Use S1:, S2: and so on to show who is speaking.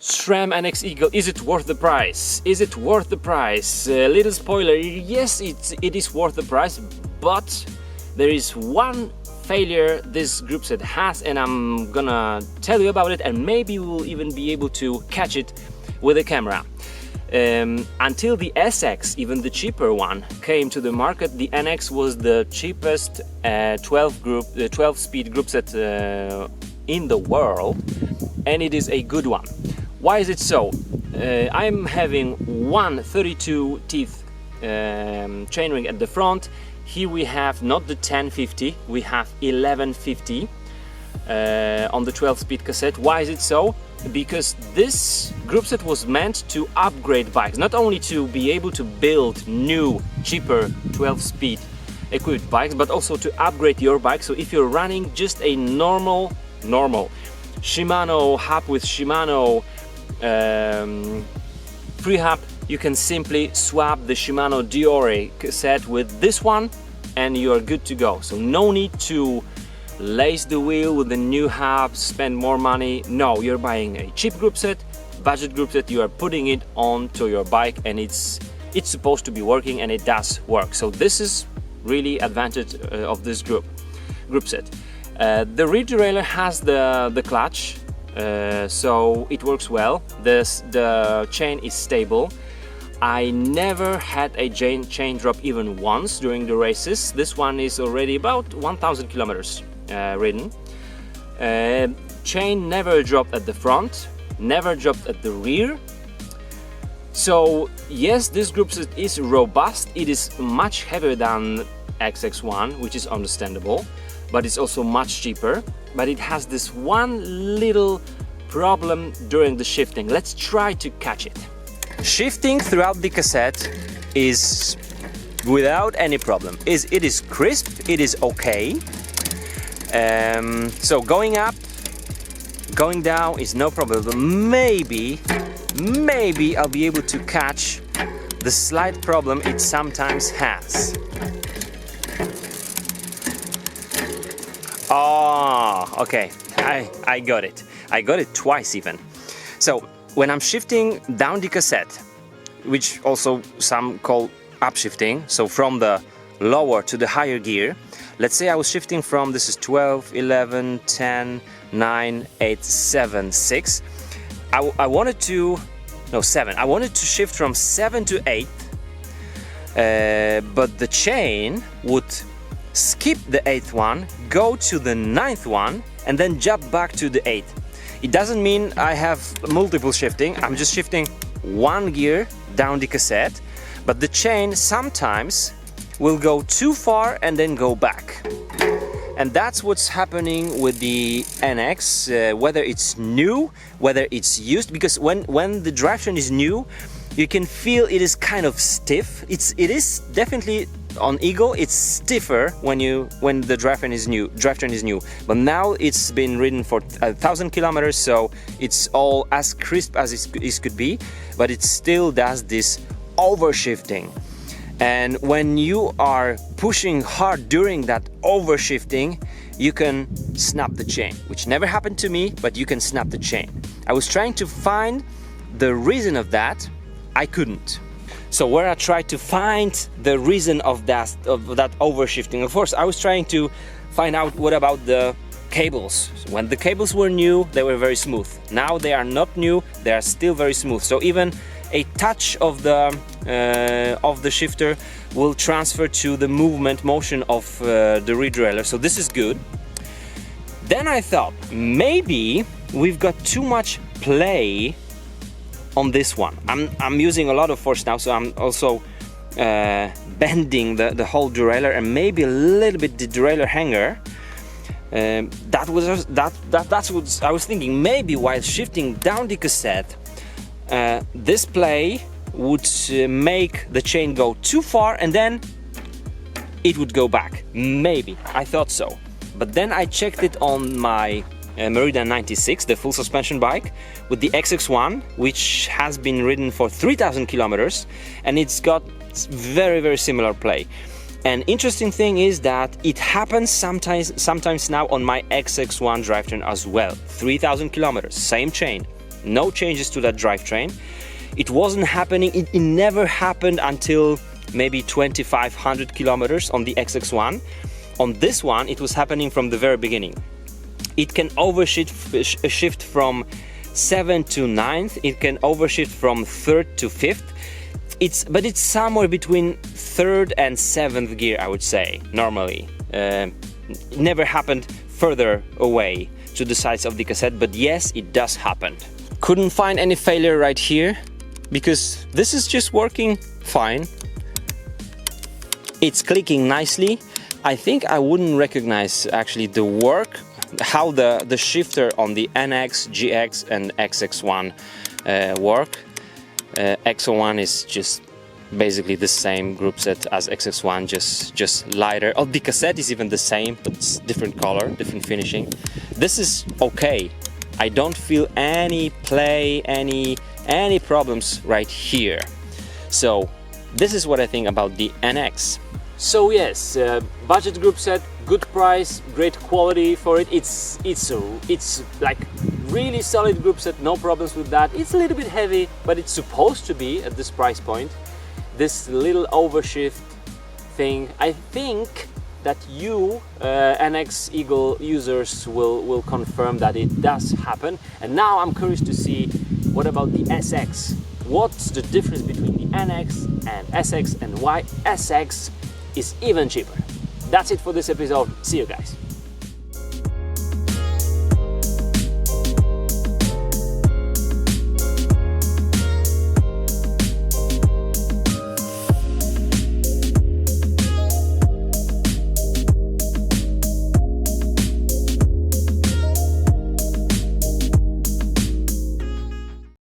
S1: Sram NX Eagle, is it worth the price? Is it worth the price? Little spoiler, yes, it is worth the price, but there is one failure this group set has, and I'm gonna tell you about it, and maybe we'll even be able to catch it with a camera. Until the SX, even the cheaper one, came to the market, the NX was the cheapest 12-speed group set in the world, and it is a good one. Why is it so? I'm having one 32 teeth chainring at the front. Here we have not the 1050, we have 1150 on the 12-speed cassette. Why is it so? Because this group set was meant to upgrade bikes, not only to be able to build new, cheaper 12-speed equipped bikes, but also to upgrade your bike. So if you're running just a normal Shimano hub with Shimano free hub, you can simply swap the Shimano Diore cassette with this one and you are good to go. So no need to lace the wheel with the new hub, spend more money. No, you're buying a cheap group set, budget group set, you are putting it onto your bike, and it's supposed to be working, and it does work. So this is really advantage of this group set. The rear derailleur has the clutch, so it works well. The chain is stable. I never had a chain drop even once during the races. This one is already about 1000 kilometers ridden. Chain never dropped at the front, never dropped at the rear. So yes, this group set is robust. It is much heavier than XX1, which is understandable, but it's also much cheaper. But it has this one little problem during the shifting. Let's try to catch it. Shifting throughout the cassette is without any problem. It is crisp, it is okay. So going up, going down is no problem. But maybe I'll be able to catch the slight problem it sometimes has. Oh, okay, I got it. I got it twice even. So when I'm shifting down the cassette, which also some call upshifting, so from the lower to the higher gear, let's say I was shifting from, this is 12, 11, 10, 9, 8, 7, 6. I wanted to, no 7, I wanted to shift from 7 to 8, but the chain would skip the 8th one, go to the 9th one, and then jump back to the 8th. It doesn't mean I have multiple shifting, I'm just shifting one gear down the cassette, but the chain sometimes will go too far and then go back. And that's what's happening with the NX, whether it's new, whether it's used, because when the drivetrain is new, you can feel it is kind of stiff. It is definitely on Eagle, it's stiffer when the drivetrain is new. But now it's been ridden for 1000 kilometers, so it's all as crisp as it could be, but it still does this overshifting. And when you are pushing hard during that overshifting, you can snap the chain, which never happened to me, but you can snap the chain. I was trying to find the reason of that, I couldn't. So where I tried to find the reason of that overshifting, of course, I was trying to find out what about the cables. When the cables were new, they were very smooth. Now they are not new, they are still very smooth. So even a touch of the shifter will transfer to the motion of the rear derailleur. So this is good. Then I thought maybe we've got too much play on this one. I'm using a lot of force now, so I'm also bending the whole derailleur and maybe a little bit the derailleur hanger. That's what I was thinking. Maybe while shifting down the cassette, this play would make the chain go too far and then it would go back. Maybe, I thought so. But then I checked it on my Meridian 96, the full suspension bike, with the XX1, which has been ridden for 3000 kilometers, and it's got very, very similar play. And interesting thing is that it happens sometimes now on my XX1 drivetrain as well. 3000 kilometers, same chain, no changes to that drivetrain. It wasn't happening, it never happened until maybe 2500 kilometers on the XX1. On this one, it was happening from the very beginning. It can overshift from 7th to 9th, it can overshift from 3rd to 5th. But it's somewhere between 3rd and 7th gear, I would say, normally. It never happened further away to the sides of the cassette, but yes, it does happen. Couldn't find any failure right here, because this is just working fine. It's clicking nicely. I think I wouldn't recognize actually the work, how the shifter on the NX, GX and XX1 work. X01 is just basically the same group set as XX1, just lighter. Oh, the cassette is even the same, but it's different color, different finishing. This is okay. I don't feel any play, any problems right here. So this is what I think about the NX. So yes, budget group set, good price, great quality for it. It's like really solid group set, no problems with that. It's a little bit heavy, but it's supposed to be at this price point. This little overshift thing, I think that you NX Eagle users will confirm that it does happen. And now I'm curious to see, what about the SX? What's the difference between the NX and SX, and why SX is even cheaper? That's it for this episode. See you guys.